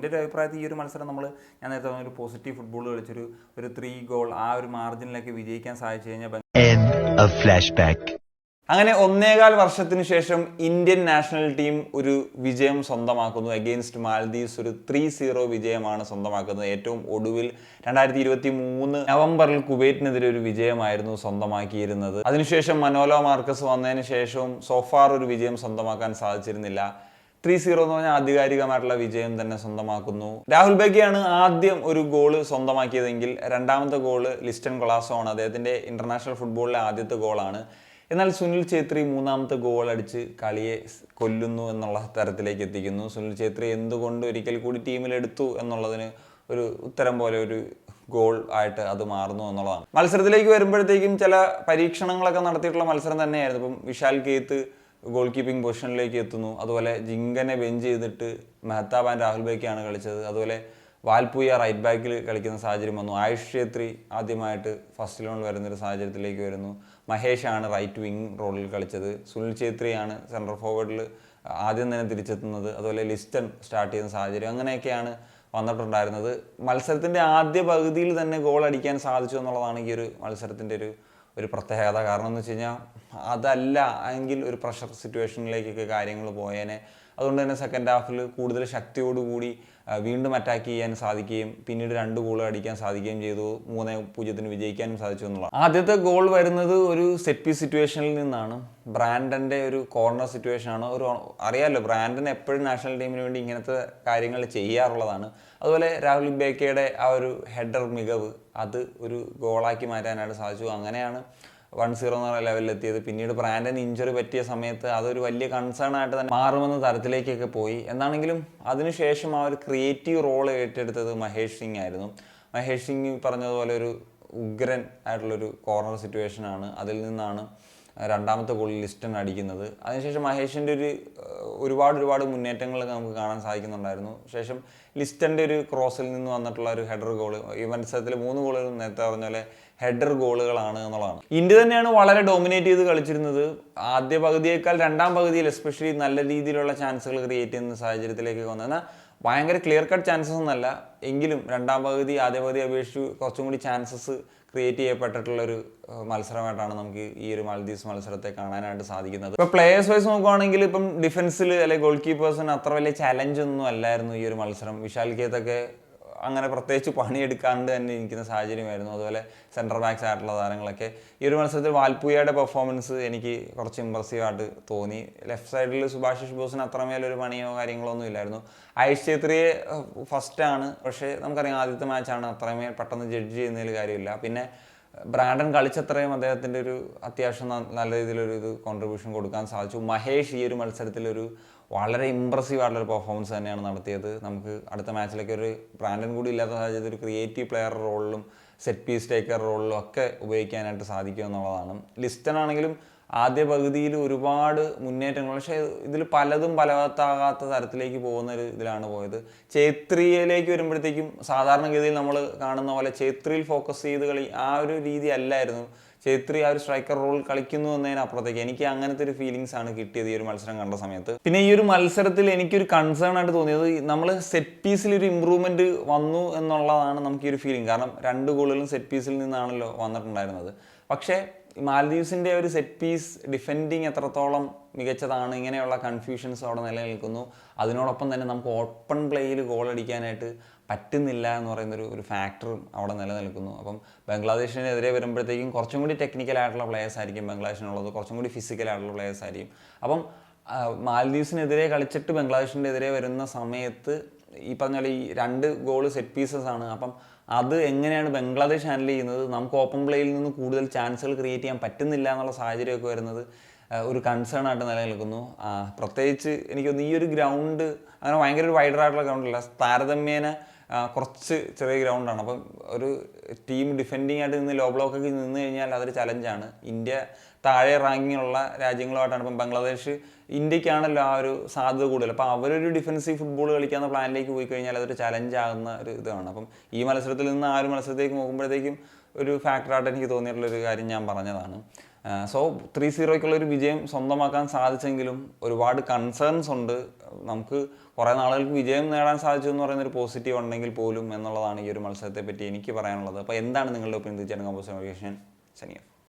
എൻ്റെ ഒരു അഭിപ്രായത്തിൽ ഈ ഒരു മത്സരം ഞാൻ നേരത്തെ പറഞ്ഞ ഒരു പോസിറ്റീവ് ഫുട്ബോൾ കളിച്ചൊരു 3 ഗോൾ ആ ഒരു മാർജിനിലൊക്കെ വിജയിക്കാൻ സാധിച്ചു കഴിഞ്ഞാൽ അങ്ങനെ 1.25 വർഷത്തിന് ശേഷം ഇന്ത്യൻ നാഷണൽ ടീം ഒരു വിജയം സ്വന്തമാക്കുന്നു. അഗെയിൻസ്റ്റ് മാൽദീവ്സ് ഒരു 3-0 വിജയമാണ് സ്വന്തമാക്കുന്നത്. ഏറ്റവും ഒടുവിൽ 2023 നവംബറിൽ കുവൈറ്റിനെതിരെ ഒരു വിജയമായിരുന്നു സ്വന്തമാക്കിയിരുന്നത്. അതിനുശേഷം മനോലോ മാർക്കസ് വന്നതിന് ശേഷവും സോഫാർ ഒരു വിജയം സ്വന്തമാക്കാൻ സാധിച്ചിരുന്നില്ല. 3-0 എന്ന് പറഞ്ഞാൽ ആധികാരികമായിട്ടുള്ള വിജയം തന്നെ സ്വന്തമാക്കുന്നു. രാഹുൽ ബേഗയാണ് ആദ്യം ഒരു ഗോള് സ്വന്തമാക്കിയതെങ്കിൽ രണ്ടാമത്തെ ഗോള് ലിസ്റ്റൺ കൊളാസോ ആണ്. അദ്ദേഹത്തിൻ്റെ ഇന്റർനാഷണൽ ഫുട്ബോളിലെ ആദ്യത്തെ ഗോളാണ്. എന്നാൽ സുനിൽ ഛേത്രി മൂന്നാമത്തെ ഗോൾ അടിച്ച് കളിയെ കൊല്ലുന്നു എന്നുള്ള തരത്തിലേക്ക് എത്തിക്കുന്നു. സുനിൽ ഛേത്രി എന്തുകൊണ്ട് ഒരിക്കൽ കൂടി ടീമിലെടുത്തു എന്നുള്ളതിന് ഒരു ഉത്തരം പോലെ ഒരു ഗോൾ ആയിട്ട് അത് മാറുന്നു എന്നുള്ളതാണ്. മത്സരത്തിലേക്ക് വരുമ്പോഴത്തേക്കും ചില പരീക്ഷണങ്ങളൊക്കെ നടത്തിയിട്ടുള്ള മത്സരം തന്നെയായിരുന്നു. ഇപ്പം വിശാൽ കേത്ത് ഗോൾ കീപ്പിംഗ് പൊസിഷനിലേക്ക് എത്തുന്നു. അതുപോലെ ജിങ്കനെ ബെഞ്ച് ചെയ്തിട്ട് മെഹ്താബ് ആൻഡ് രാഹുൽ ബേക്കിയാണ് കളിച്ചത്. അതുപോലെ വാൽപൂയ റൈറ്റ് ബാക്കിൽ കളിക്കുന്ന സാഹചര്യം വന്നു. ആയുഷ് ഛേത്രി ആദ്യമായിട്ട് ഫസ്റ്റ് 11 വരുന്നൊരു സാഹചര്യത്തിലേക്ക് വരുന്നു. മഹേഷാണ് റൈറ്റ് വിങ് റോളിൽ കളിച്ചത്. സുനിൽ ഛേത്രിയാണ് സെൻട്രൽ ഫോർവേഡിൽ ആദ്യം തന്നെ തിരിച്ചെത്തുന്നത്. അതുപോലെ ലിസ്റ്റൺ സ്റ്റാർട്ട് ചെയ്യുന്ന സാഹചര്യം അങ്ങനെയൊക്കെയാണ് വന്നിട്ടുണ്ടായിരുന്നത്. മത്സരത്തിൻ്റെ ആദ്യ പകുതിയിൽ തന്നെ ഗോൾ അടിക്കാൻ സാധിച്ചു എന്നുള്ളതാണ് ഈ ഒരു മത്സരത്തിൻ്റെ ഒരു പ്രത്യേകത. കാരണം എന്ന് വെച്ച് കഴിഞ്ഞാൽ അതല്ല എങ്കിൽ ഒരു പ്രഷർ സിറ്റുവേഷനിലേക്കൊക്കെ കാര്യങ്ങൾ പോയേനെ. അതുകൊണ്ട് തന്നെ സെക്കൻഡ് ഹാഫിൽ കൂടുതൽ ശക്തിയോടുകൂടി വീണ്ടും അറ്റാക്ക് ചെയ്യാൻ സാധിക്കുകയും പിന്നീട് 2 ഗോൾ അടിക്കാൻ സാധിക്കുകയും ചെയ്തു. 3-0 വിജയിക്കാനും സാധിച്ചു എന്നുള്ളതാണ്. ആദ്യത്തെ ഗോൾ വരുന്നത് ഒരു സെറ്റ് പീസ് സിറ്റുവേഷനിൽ നിന്നാണ്. ബ്രാൻഡൻ്റെ ഒരു കോർണർ സിറ്റുവേഷനാണ്. അറിയാമല്ലോ, ബ്രാൻഡൻ എപ്പോഴും നാഷണൽ ടീമിന് വേണ്ടി ഇങ്ങനത്തെ കാര്യങ്ങൾ ചെയ്യാറുള്ളതാണ്. അതുപോലെ രാഹുൽ ബേക്കയുടെ ആ ഒരു ഹെഡർ മികവ് അത് ഒരു ഗോളാക്കി മാറ്റാനായിട്ട് സാധിച്ചു. അങ്ങനെയാണ് 1-0 എന്ന ലെവലിലെത്തിയത്. പിന്നീട് ബ്രാൻഡൻ ഇഞ്ചറി പറ്റിയ സമയത്ത് അതൊരു വലിയ കൺസേൺ ആയിട്ട് തന്നെ മാറുമെന്ന തരത്തിലേക്കൊക്കെ പോയി. എന്നാണെങ്കിലും അതിനുശേഷം ആ ഒരു ക്രിയേറ്റീവ് റോൾ ഏറ്റെടുത്തത് മഹേഷ് സിംഗ് ആയിരുന്നു. മഹേഷ് സിംഗ് പറഞ്ഞതുപോലെ ഒരു ഉഗ്രൻ ആയിട്ടുള്ളൊരു കോർണർ സിറ്റുവേഷനാണ്. അതിൽ നിന്നാണ് രണ്ടാമത്തെ ഗോളിൽ ലിസ്റ്റൺ അടിക്കുന്നത്. അതിനുശേഷം മഹേഷിൻ്റെ ഒരുപാട് മുന്നേറ്റങ്ങളൊക്കെ നമുക്ക് കാണാൻ സാധിക്കുന്നുണ്ടായിരുന്നു. ശേഷം ലിസ്റ്റൻ്റെ ഒരു ക്രോസിൽ നിന്ന് വന്നിട്ടുള്ള ഒരു ഹെഡർ ഗോൾ, ഈ മത്സരത്തിൽ 3 ഗോളുകൾ നേരത്തെ പറഞ്ഞ പോലെ ഹെഡർ ഗോളുകളാണ് എന്നുള്ളതാണ്. ഇന്ത്യ തന്നെയാണ് വളരെ ഡോമിനേറ്റ് ചെയ്ത് കളിച്ചിരുന്നത്. ആദ്യ പകുതിയേക്കാൾ രണ്ടാം പകുതിയിൽ എസ്പെഷ്യലി നല്ല രീതിയിലുള്ള ചാൻസുകൾ ക്രിയേറ്റ് ചെയ്യുന്ന സാഹചര്യത്തിലേക്ക് വന്നത്. എന്നാൽ ഭയങ്കര ക്ലിയർ കട്ട് ചാൻസസ് ഒന്നല്ല, എങ്കിലും രണ്ടാം പകുതി ആദ്യ പകുതി അപേക്ഷിച്ച് കുറച്ചും കൂടി ചാൻസസ് ക്രിയേറ്റ് ചെയ്യപ്പെട്ടിട്ടുള്ളൊരു മത്സരമായിട്ടാണ് നമുക്ക് ഈ ഒരു മാൽദീവ്സ് മത്സരത്തെ കാണാനായിട്ട് സാധിക്കുന്നത്. ഇപ്പോൾ പ്ലേയേഴ്സ് വൈസ് നോക്കുകയാണെങ്കിൽ ഇപ്പം ഡിഫൻസിൽ അല്ലെങ്കിൽ ഗോൾ കീപ്പേഴ്സിന് അത്ര വലിയ ചലഞ്ച് ഒന്നും അല്ലായിരുന്നു ഈ ഒരു മത്സരം. വിശാൽ കേത്തൊക്കെ അങ്ങനെ പ്രത്യേകിച്ച് പണിയെടുക്കാണ്ട് തന്നെ ഇരിക്കുന്ന സാഹചര്യമായിരുന്നു. അതുപോലെ സെൻട്രൽ ബാക്സ് ആയിട്ടുള്ള താരങ്ങളൊക്കെ. ഈ ഒരു മത്സരത്തിൽ വാൽപൂയയുടെ പെർഫോമൻസ് എനിക്ക് കുറച്ച് ഇമ്പ്രസീവായിട്ട് തോന്നി. ലെഫ്റ്റ് സൈഡിൽ സുഭാഷിഷ് ബോസിന് അത്രമേലൊരു പണിയോ കാര്യങ്ങളോ ഒന്നും ഇല്ലായിരുന്നു. ആയുഷ് ഛേത്രിയെ ഫസ്റ്റാണ്, പക്ഷേ നമുക്കറിയാം ആദ്യത്തെ മാച്ചാണ്, അത്രമേൽ പെട്ടെന്ന് ജഡ്ജ് ചെയ്യുന്നതിൽ കാര്യമില്ല. പിന്നെ ബ്രാൻഡൻ കളിച്ചത്രയും അദ്ദേഹത്തിൻ്റെ ഒരു അത്യാവശ്യം നല്ല രീതിയിലൊരു കോൺട്രിബ്യൂഷൻ കൊടുക്കാൻ സാധിച്ചു. മഹേഷ് ഈ ഒരു മത്സരത്തിലൊരു വളരെ ഇമ്പ്രസീവ് ആയിട്ടുള്ളൊരു പെർഫോമൻസ് തന്നെയാണ് നടത്തിയത്. നമുക്ക് അടുത്ത മാച്ചിലൊക്കെ ഒരു ബ്രാൻഡൻ കൂടി ഇല്ലാത്ത സാഹചര്യത്തിൽ ഒരു ക്രിയേറ്റീവ് പ്ലെയർ റോളിലും സെറ്റ് പീസ് ടേക്കർ റോളിലും ഒക്കെ ഉപയോഗിക്കാനായിട്ട് സാധിക്കും എന്നുള്ളതാണ്. ലിസ്റ്റൺ ആണെങ്കിലും ആദ്യ പകുതിയിൽ ഒരുപാട് മുന്നേറ്റങ്ങൾ, പക്ഷേ ഇതിൽ പലതും ഫലവത്താകാത്ത തരത്തിലേക്ക് പോകുന്ന ഒരു ഇതിലാണ് പോയത്. ഛേത്രിയിലേക്ക് വരുമ്പോഴത്തേക്കും സാധാരണഗതിയിൽ നമ്മൾ കാണുന്ന പോലെ ഛേത്രിയിൽ ഫോക്കസ് ചെയ്ത് കളി ആ ഒരു രീതി അല്ലായിരുന്നു. ഛേത്രി ആ ഒരു സ്ട്രൈക്കർ റോൾ കളിക്കുന്നു എന്നതിനപ്പുറത്തേക്ക് എനിക്ക് അങ്ങനത്തെ ഒരു ഫീലിങ്സ് ആണ് കിട്ടിയത് ഈ ഒരു മത്സരം കണ്ട സമയത്ത്. പിന്നെ ഈ ഒരു മത്സരത്തിൽ എനിക്കൊരു കൺസേൺ ആയിട്ട് തോന്നിയത് നമ്മൾ സെറ്റ് പീസിൽ ഒരു ഇമ്പ്രൂവ്മെന്റ് വന്നു എന്നുള്ളതാണ് നമുക്ക് ഈ ഒരു ഫീലിംഗ്. കാരണം 2 ഗോളുകളും സെറ്റ് പീസിൽ നിന്നാണല്ലോ വന്നിട്ടുണ്ടായിരുന്നത്. പക്ഷേ മാൽദീവ്സിൻ്റെ ഒരു സെറ്റ് പീസ് ഡിഫെൻഡിങ് എത്രത്തോളം മികച്ചതാണ്, ഇങ്ങനെയുള്ള കൺഫ്യൂഷൻസ് അവിടെ നിലനിൽക്കുന്നു. അതിനോടൊപ്പം തന്നെ നമുക്ക് ഓപ്പൺ പ്ലേയിൽ ഗോൾ അടിക്കാനായിട്ട് പറ്റുന്നില്ല എന്ന് പറയുന്നൊരു ഫാക്ടറും അവിടെ നിലനിൽക്കുന്നു. അപ്പം ബംഗ്ലാദേശിനെതിരെ വരുമ്പോഴത്തേക്കും കുറച്ചും കൂടി ടെക്നിക്കലായിട്ടുള്ള പ്ലേയേഴ്സ് ആയിരിക്കും ബംഗ്ലാദേശിനുള്ളത്, കുറച്ചും കൂടി ഫിസിക്കലായിട്ടുള്ള പ്ലേയേഴ്സ് ആയിരിക്കും. അപ്പം മാൽദീവ്സിനെതിരെ കളിച്ചിട്ട് ബംഗ്ലാദേശിൻ്റെ എതിരെ വരുന്ന സമയത്ത് ഈ പറഞ്ഞ പോലെ ഈ 2 ഗോള് സെറ്റ് പീസസ് ആണ്. അപ്പം അത് എങ്ങനെയാണ് ബംഗ്ലാദേശ് ഹാൻഡിൽ ചെയ്യുന്നത്, നമുക്ക് ഓപ്പൺ പ്ലേയിൽ നിന്ന് കൂടുതൽ ചാൻസുകൾ ക്രിയേറ്റ് ചെയ്യാൻ പറ്റുന്നില്ല എന്നുള്ള സാഹചര്യമൊക്കെ വരുന്നത് ഒരു കൺസേൺ ആയിട്ട് നിലനിൽക്കുന്നു. പ്രത്യേകിച്ച് എനിക്കൊന്ന് ഈ ഒരു ഗ്രൗണ്ട് അങ്ങനെ ഭയങ്കര ഒരു വൈഡറായിട്ടുള്ള ഗ്രൗണ്ടല്ല, താരതമ്യേന കുറച്ച് ചെറിയ ഗ്രൗണ്ടാണ്. അപ്പം ഒരു ടീം ഡിഫെൻഡിങ് ആയിട്ട് നിന്ന് ലോ ബ്ലോക്കൊക്കെ നിന്ന് കഴിഞ്ഞാൽ അതൊരു ചലഞ്ചാണ്. ഇന്ത്യ താഴെ റാങ്കിങ്ങുള്ള രാജ്യങ്ങളുമായിട്ടാണ്. ഇപ്പം ബംഗ്ലാദേശ് ഇന്ത്യക്കാണല്ലോ ആ ഒരു സാധ്യത കൂടുതൽ. അപ്പോൾ അവരൊരു ഡിഫൻസീവ് ഫുട്ബോൾ കളിക്കാവുന്ന പ്ലാനിലേക്ക് പോയി കഴിഞ്ഞാൽ അതൊരു ചലഞ്ചാകുന്ന ഒരു ഇതാണ്. അപ്പം ഈ മത്സരത്തിൽ നിന്ന് ആ ഒരു മത്സരത്തേക്ക് നോക്കുമ്പോഴത്തേക്കും ഒരു ഫാക്ടറായിട്ട് എനിക്ക് തോന്നിയിട്ടുള്ളൊരു കാര്യം ഞാൻ പറഞ്ഞതാണ്. സോ 3-0 വിജയം സ്വന്തമാക്കാൻ സാധിച്ചെങ്കിലും ഒരുപാട് കൺസേൺസ് ഉണ്ട്. നമുക്ക് കുറേ നാളുകൾക്ക് വിജയം നേടാൻ സാധിച്ചു എന്ന് പറയുന്നൊരു പോസിറ്റീവ് ഉണ്ടെങ്കിൽ പോലും എന്നുള്ളതാണ് ഈ ഒരു മത്സരത്തെ പറ്റി എനിക്ക് പറയാനുള്ളത്. അപ്പോൾ എന്താണ് നിങ്ങളുടെ ഒപ്പീനിയൻ തീർച്ചയായിട്ടും കമ്പോസ് സനിയ?